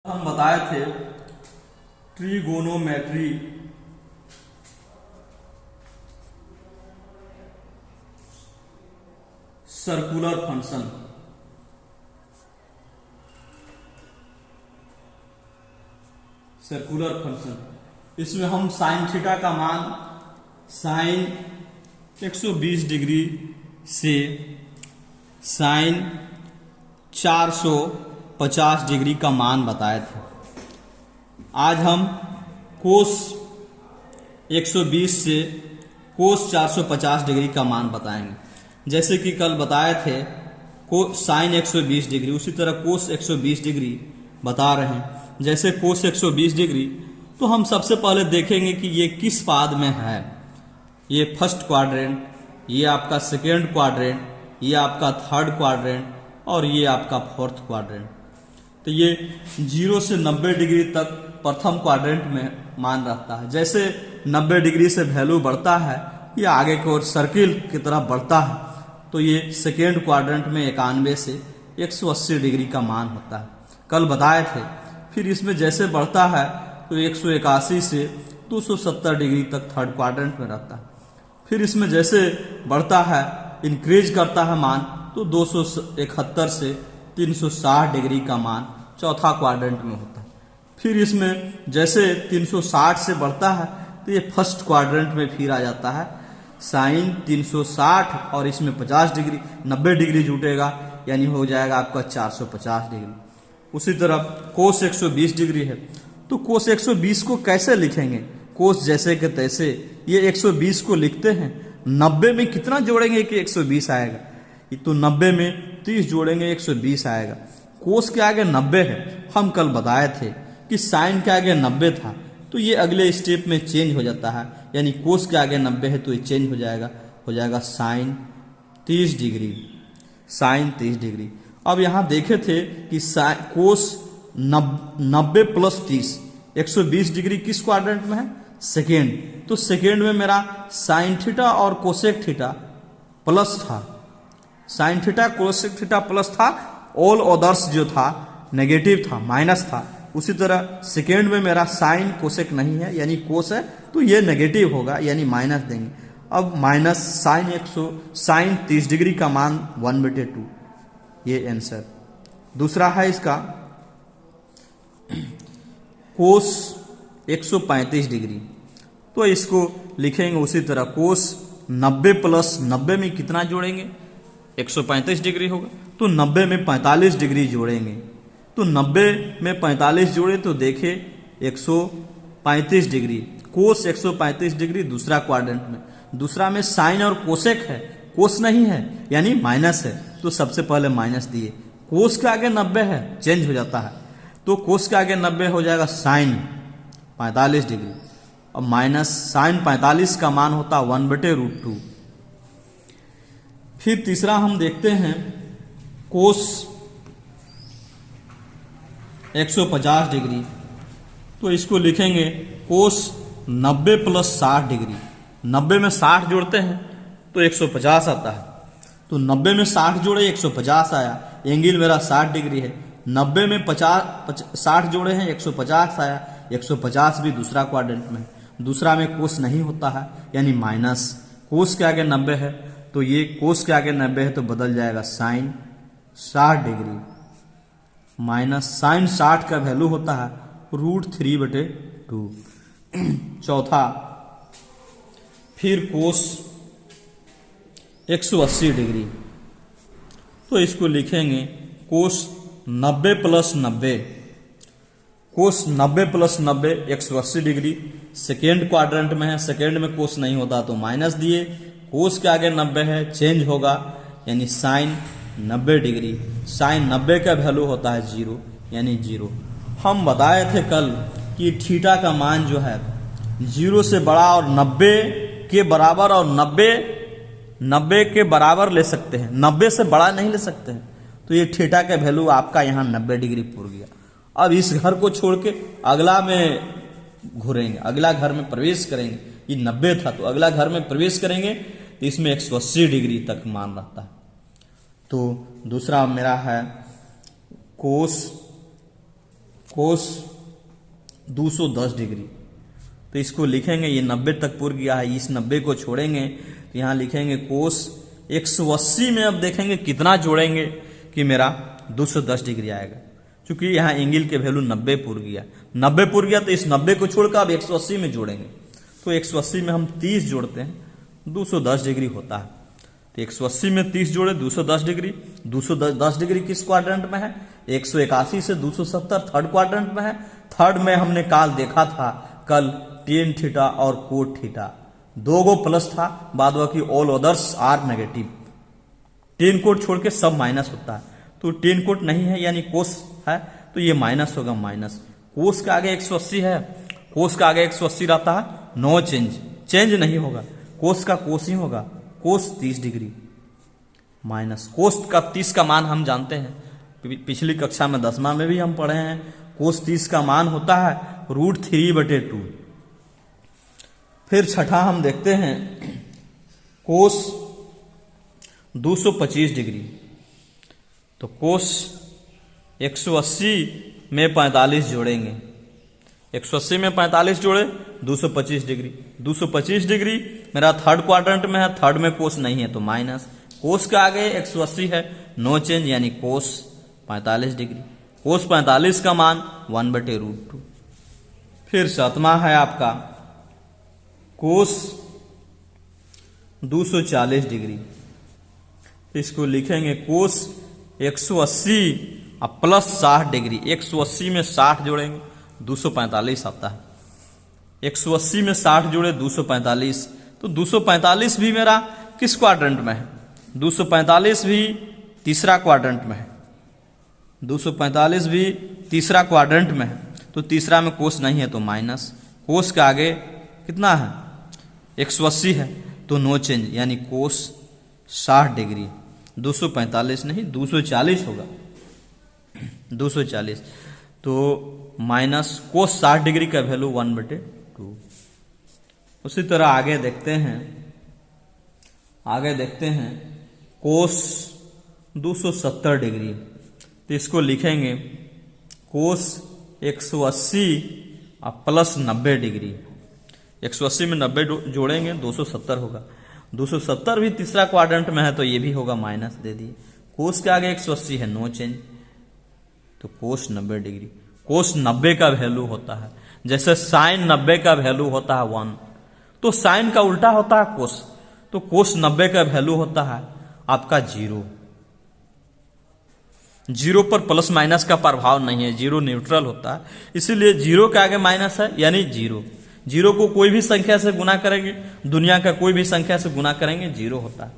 हम बताए थे ट्रिगोनोमेट्री सर्कुलर फंक्शन। इसमें हम साइन थीटा का मान साइन 120 डिग्री से साइन 450 डिग्री का मान बताए थे। आज हम कोस 120 से कोस 450 डिग्री का मान बताएंगे। जैसे कि कल बताए थे को साइन 120 डिग्री, उसी तरह कोस 120 डिग्री बता रहे हैं। जैसे कोस 120 डिग्री तो हम सबसे पहले देखेंगे कि ये किस पाद में है। ये फर्स्ट क्वाड्रेंट, ये आपका सेकेंड क्वाड्रेंट, ये आपका थर्ड क्वाड्रेंट और ये आपका फोर्थ क्वाड्रेंट। तो ये 0 से 90 डिग्री तक प्रथम क्वाड्रेंट में मान रहता है। जैसे 90 डिग्री से वैल्यू बढ़ता है, ये आगे की ओर सर्किल की तरफ बढ़ता है, तो ये सेकेंड क्वाड्रेंट में 91 से 180 डिग्री का मान होता है, कल बताए थे। फिर इसमें जैसे बढ़ता है तो 181 से 270 डिग्री तक थर्ड क्वाड्रेंट में रहता है। फिर इसमें जैसे बढ़ता है, इंक्रीज करता है मान, तो 271 से 360 डिग्री का मान चौथा क्वाड्रेंट में होता है। फिर इसमें जैसे 360 से बढ़ता है तो ये फर्स्ट क्वाड्रेंट में फिर आ जाता है साइन 360 और इसमें 50 डिग्री 90 डिग्री जुटेगा, यानी हो जाएगा आपका 450 डिग्री। उसी तरह कोस 120 डिग्री है, तो कोस 120 को कैसे लिखेंगे? कोस जैसे के तैसे ये 120 को लिखते हैं। 90 में कितना जोड़ेंगे कि 120 आएगा? तो 90 में 30 जोड़ेंगे 120 आएगा। कोस के आगे 90 है, हम कल बताए थे कि साइन के आगे 90 था, तो ये अगले स्टेप में चेंज हो जाता है, यानी कोस के आगे 90 है तो ये चेंज हो जाएगा साइन 30 डिग्री, साइन 30 डिग्री। अब यहाँ देखे थे कि कोस 90 प्लस 30 120 डिग्री किस क्वाड्रेंट में है? सेकेंड। तो सेकेंड में मेरा साइन थीटा और कोसेक थीटा प्लस था, sine theta cosec theta plus था, ऑल अदर्स जो था नेगेटिव था, माइनस था। उसी तरह सेकेंड में मेरा साइन कोसेक नहीं है, यानी कोस है, तो ये नेगेटिव होगा, यानी माइनस देंगे। अब माइनस साइन 30 डिग्री का मान 1/2, ये आंसर। दूसरा है इसका कोस 135 डिग्री, तो इसको लिखेंगे उसी तरह कोस 90 प्लस 90 में कितना जोड़ेंगे? 135 डिग्री होगा, तो 90 में 45 डिग्री जोड़ेंगे। तो 90 में 45 जोड़े तो देखे 135 डिग्री, कोस 135 डिग्री दूसरा क्वाड्रेंट में। दूसरा में साइन और कोसेक है, कोस नहीं है यानी माइनस है, तो सबसे पहले माइनस दिए। कोस के आगे 90 है, चेंज हो जाता है, तो कोस के आगे 90 हो जाएगा साइन 45 डिग्री। अब माइनस साइन 45 का मान होता 1/√2। फिर तीसरा हम देखते हैं कोस 150 डिग्री, तो इसको लिखेंगे कोस 90 प्लस 60 डिग्री। 90 में 60 जोड़ते हैं तो 150 आता है, तो 90 में 60 जोड़े 150 आया, एंगल मेरा 60 डिग्री है। 90 में 60 जोड़े हैं 150 आया, 150 भी दूसरा क्वाड्रेंट में। दूसरा में कोस नहीं होता है, यानी माइनस। कोस के आगे 90 है, तो ये कोस के आगे 90 है तो बदल जाएगा साइन 60 डिग्री, माइनस साइन 60 का वैल्यू होता है √3/2। चौथा फिर कोस 180 डिग्री, तो इसको लिखेंगे कोस 90 प्लस 90, कोस 90 प्लस 90 180 डिग्री। सेकेंड क्वाड्रेंट में है, सेकेंड में कोस नहीं होता तो माइनस दिए, कोस के आगे 90 है, चेंज होगा, यानी साइन 90 डिग्री। साइन 90 का वैल्यू होता है 0, यानी 0। हम बताए थे कल कि थीटा का मान जो है 0 से बड़ा और 90 के बराबर और 90 के बराबर ले सकते हैं, 90 से बड़ा नहीं ले सकते हैं। तो ये थीटा का वैल्यू आपका यहाँ 90 डिग्री पूर गया। अब इस घर को छोड़ के अगला में घुरेंगे, अगला घर में प्रवेश करेंगे। ये 90 था तो अगला घर में प्रवेश करेंगे तो इसमें 180 डिग्री तक मान रहता है। तो दूसरा मेरा है कोस कोस 210 डिग्री। तो इसको लिखेंगे, ये 90 तक पूर गया है, इस 90 को छोड़ेंगे तो यहाँ लिखेंगे कोस 180 में अब देखेंगे कितना जोड़ेंगे कि मेरा 210 डिग्री आएगा। क्योंकि यहाँ एंगल के वैल्यू 90 पूर गया, 90 पूर गया तो इस 90 को छोड़कर अब 180 में जोड़ेंगे। तो 180 में हम 30 जोड़ते हैं, 210 डिग्री होता है। तो 180 में 30 जोड़े 210 डिग्री। 210 डिग्री किस क्वाड्रेंट में है? 181 से 270 थर्ड क्वाड्रेंट में है। थर्ड में हमने काल देखा था कल टेन थीटा और कोट थीटा, दो गो प्लस था, बाद बाकी all others are negative. Tan cot छोड़ के सब माइनस होता है, तो टेन कोट नहीं है यानी कोस है तो ये माइनस होगा, माइनस। कोस के आगे 180 है, कोस का आगे 180 रहता है, नो चेंज, चेंज नहीं होगा, कोस का कोस ही होगा, कोस 30 डिग्री माइनस। कोस का 30 का मान हम जानते हैं, पिछली कक्षा में 10वां में भी हम पढ़े हैं, कोस 30 का मान होता है √3/2। फिर छठा हम देखते हैं कोस 225 डिग्री। तो कोस 180 में 45 जोड़ेंगे, 180 में 45 जोड़े 225 डिग्री। 225 डिग्री मेरा थर्ड क्वाड्रेंट में है, थर्ड में कोस नहीं है तो माइनस। कोस के आगे 180 है, नो चेंज यानी कोस 45 डिग्री। कोस 45 का मान 1/√2। फिर सातवां है आपका कोस 240 डिग्री। इसको लिखेंगे कोस 180 और प्लस 60 डिग्री। 180 में 60 जोड़ेंगे 245 आता है, 180 में 60 जोड़े 245, तो 245 भी मेरा किस क्वाड्रेंट में है? 245 भी तीसरा क्वाड्रेंट में है, 245 भी तीसरा क्वाड्रेंट में है, तो तीसरा में कोस नहीं है तो माइनस। कोस के आगे कितना है? 180 है तो नो चेंज यानी कोस 60 डिग्री। 245 नहीं 240 होगा, 240 तो माइनस कोस 60 डिग्री का वैल्यू 1/2। उसी तरह आगे देखते हैं कोस 270 डिग्री। तो इसको लिखेंगे कोस 180 और प्लस 90 डिग्री। 180 में 90 जोड़ेंगे 270 होगा, 270 भी तीसरा क्वाड्रेंट में है तो ये भी होगा, माइनस दे दिए। कोस के आगे 180 है, नो चेंज, तो कोस 90 डिग्री। कोस 90 का वैल्यू होता है, जैसे साइन 90 का वैल्यू होता है 1, तो साइन का उल्टा होता है कोस, तो कोस 90 का वैल्यू होता है आपका 0। 0 पर प्लस माइनस का प्रभाव नहीं है, 0 न्यूट्रल होता है, इसीलिए 0 के आगे माइनस है यानी 0। 0 को कोई भी संख्या से गुना करेंगे, दुनिया का कोई भी संख्या से गुना करेंगे 0 होता है।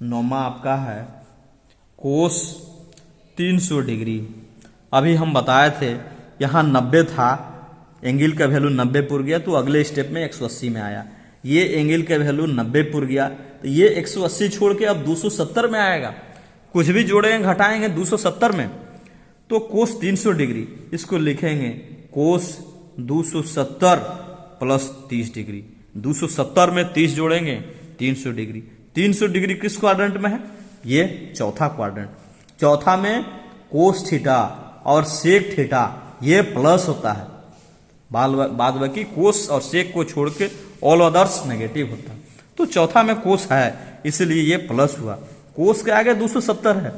नौमा आपका है कोस 300 डिग्री। अभी हम बताए थे यहां 90 था, एंगल का वैल्यू 90 पुर गया तो अगले स्टेप में 180 में आया। ये एंगल का वैल्यू 90 पुर गया तो ये 180 छोड़ के अब 270 में आएगा। कुछ भी जोड़ेंगे घटाएंगे 270 में, तो कोस 300 डिग्री। इसको लिखेंगे कोस 270 प्लस 30 डिग्री। 270 में 30 जोड़ेंगे 300 डिग्री। 300 डिग्री किस क्वाड्रेंट में है? ये चौथा क्वाड्रेंट। चौथा में कोस थीटा और सेक थीटा ये प्लस होता है, बाद बाकी कोस और सेक को छोड़ के ऑल अदर्स नेगेटिव होता है। तो चौथा में कोस है इसलिए ये प्लस हुआ। कोस के आगे 270 है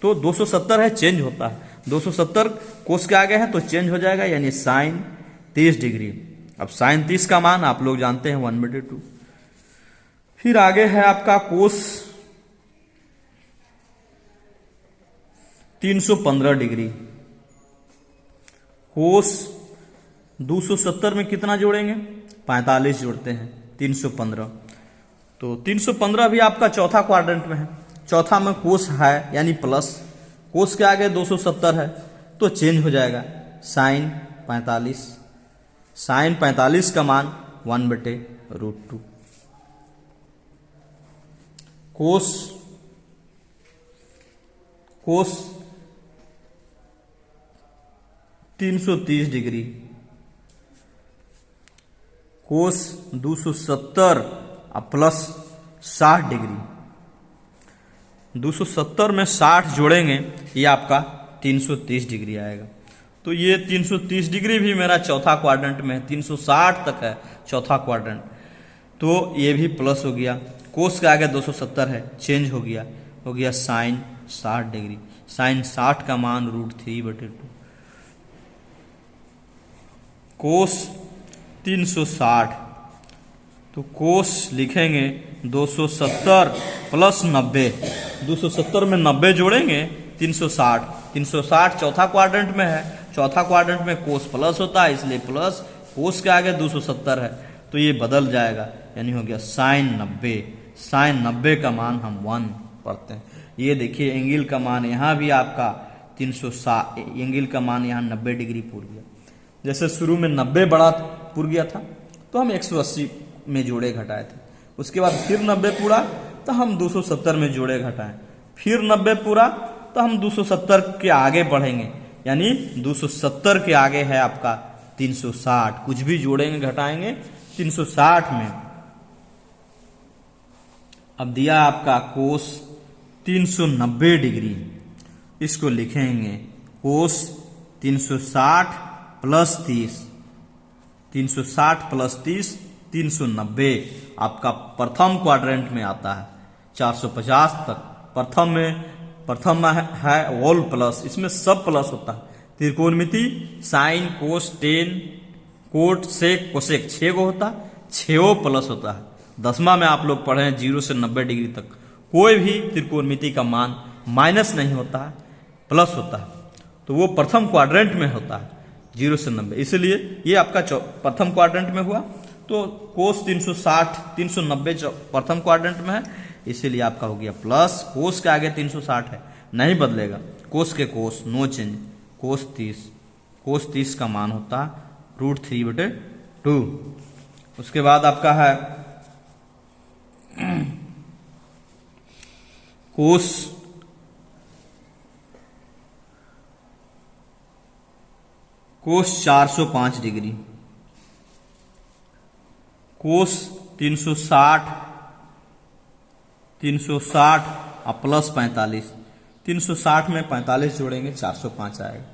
तो 270 है, चेंज होता है। 270 कोस के आगे है तो चेंज हो जाएगा यानी साइन 30 डिग्री। अब साइन 30 का मान आप लोग जानते हैं 1/2। फिर आगे है आपका कोस 315 डिग्री। कोस 270 में कितना जोड़ेंगे? 45 जोड़ते हैं, 315। तो 315 भी आपका चौथा क्वाड्रेंट में है। चौथा में कोस है यानी प्लस, कोस के आगे 270 है तो चेंज हो जाएगा साइन 45। साइन 45 का मान 1/√2। कोस 330 डिग्री। कोस 270 प्लस 60 डिग्री। 270 में 60 जोड़ेंगे ये आपका 330 डिग्री आएगा। तो ये 330 डिग्री भी मेरा चौथा क्वाड्रेंट में है, 360 तक है चौथा क्वाड्रेंट, तो ये भी प्लस हो गया। कोस के आगे 270 है, चेंज हो गया साइन 60 डिग्री। साइन 60 का मान √3/2। कोस 360, तो कोस लिखेंगे 270 प्लस 90। 270 में 90 जोड़ेंगे 360। 360 चौथा क्वाड्रेंट में है, चौथा क्वाड्रेंट में कोस प्लस होता है, इसलिए प्लस। कोस के आगे 270 है, तो ये बदल जाएगा, यानी हो गया साइन 90। साइन 90 का मान हम 1 पढ़ते हैं। ये देखिए एंगल का मान यहाँ भी आपका 360, एंगल का मान यहाँ 90 डिग्री पूर गया। जैसे शुरू में 90 बड़ा पूर गया था, तो हम 180 में जोड़े घटाए थे। उसके बाद फिर 90 पूरा, तो हम 270 में जोड़े घटाएं। फिर 90 पूरा, तो हम 270 के आगे बढ़ेंगे, यानी 270 के आगे है आपका 360। कुछ भी जोड़ेंगे घटाएंगे 360 में। अब दिया आपका कोस 390 डिग्री, इसको लिखेंगे कोस 360 प्लस 30। 360 प्लस 30 390 आपका प्रथम क्वाड्रेंट में आता है। 450 तक प्रथम में है ऑल प्लस, इसमें सब प्लस होता है। त्रिकोणमिति sine cos tan cot sec cosec 6 को होता है, 6 प्लस होता है। 10वां में आप लोग पढ़े हैं 0 से 90 डिग्री तक कोई भी त्रिकोणमिति का मान माइनस नहीं होता है, प्लस होता है, तो वो प्रथम क्वाड्रेंट में होता है 0 से 90। इसलिए ये आपका प्रथम क्वाड्रेंट में हुआ, तो कोस 390 प्रथम क्वाड्रेंट में है, इसीलिए आपका हो गया प्लस। कोस के आगे 360 है, नहीं बदलेगा। कोस के कोस नो चेंज, कोस 30। कोस 30 का मान होता है √3/2। उसके बाद आपका है कोस 405 डिग्री। कोस 360 और प्लस 45। 360 में 45 जोड़ेंगे 405 आएगा।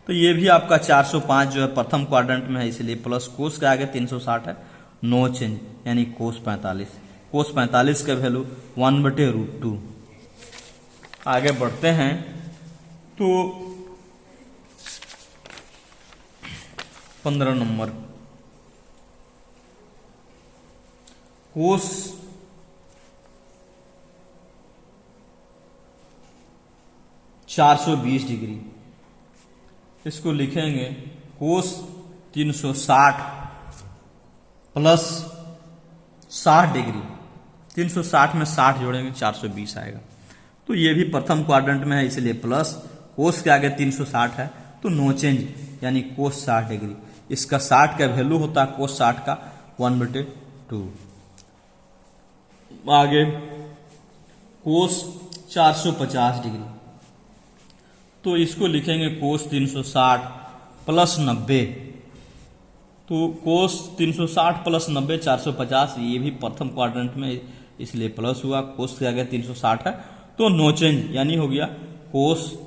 तो ये भी आपका 405 जो है प्रथम क्वाड्रेंट में है, इसलिए प्लस। कोस के आगे 360 है, नो चेंज, यानी कोस 45। कोस 45 का वैल्यू 1/√2। आगे बढ़ते हैं, तो 15 नंबर कोस 420 डिग्री, इसको लिखेंगे कोस 360 प्लस 60 डिग्री। 360 में 60 जोड़ेंगे 420 आएगा। तो ये भी प्रथम क्वाड्रेंट में है, इसलिए प्लस। कोस के आगे 360 है, तो नो चेंज, यानी कोस 60 डिग्री। इसका 60 का वैल्यू होता है कोस 60 का 1/2। आगे कोस 450 डिग्री, तो इसको लिखेंगे कोस 360 प्लस 90। तो कोस 360 प्लस 90 450, ये भी प्रथम क्वाड्रेंट में, इसलिए प्लस हुआ। कोस के आगे 360 है, तो नो चेंज, यानी हो गया कोस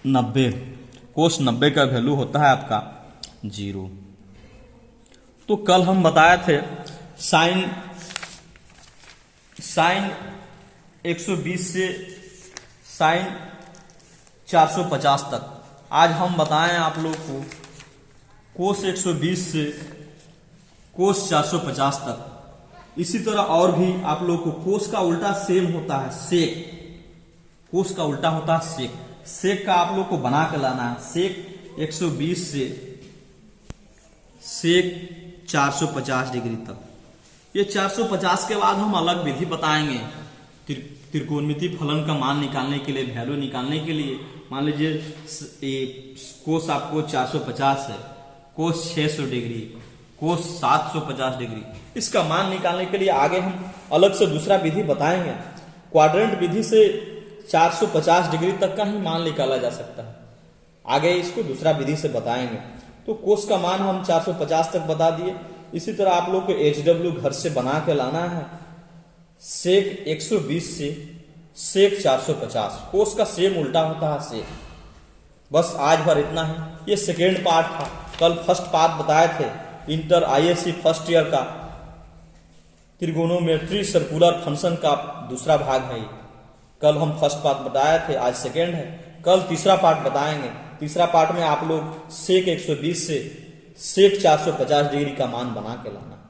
90। कोस 90 का वैल्यू होता है आपका 0। तो कल हम बताए थे साइन 120 से साइन 450 तक। आज हम बताएं आप लोग को कोस 120 से कोस 450 तक। इसी तरह और भी आप लोग को कोस का उल्टा सेम होता है सेक। कोस का उल्टा होता है सेक। सेक का आप लोग को बना के लाना है। सेक 120 से सेक 450 डिग्री तक। ये 450 के बाद हम अलग विधि बताएंगे त्रिकोणमिति फलन का मान निकालने के लिए, वैल्यू निकालने के लिए। मान लीजिए कोस आपको 450 है, कोस 600 डिग्री, कोस 750 डिग्री। इसका मान निकालने के लिए आगे हम अलग से दूसरा विधि बताएंगे। क्वाड्रेंट विधि से 450 डिग्री तक का ही मान निकाला जा सकता है। आगे इसको दूसरा विधि से बताएंगे। तो कोस का मान हम 450 तक बता दिए। इसी तरह आप लोग को HW घर से बना के लाना है। सेक 120 से सेक 450। कोस का सेम उल्टा होता है सेक। बस आज भर इतना ही। ये सेकेंड पार्ट था। कल फर्स्ट पार्ट बताए थे इंटर आईएससी फर्स्ट ईयर का त्रिगोनोमेट्री सर्कुलर फंक्शन का दूसरा भाग है ये। कल हम फर्स्ट पार्ट बताए थे, आज सेकेंड है। कल तीसरा पार्ट बताएंगे। तीसरा पार्ट में आप लोग सेक 120 से सेक 450 डिग्री का मान बना के लाना।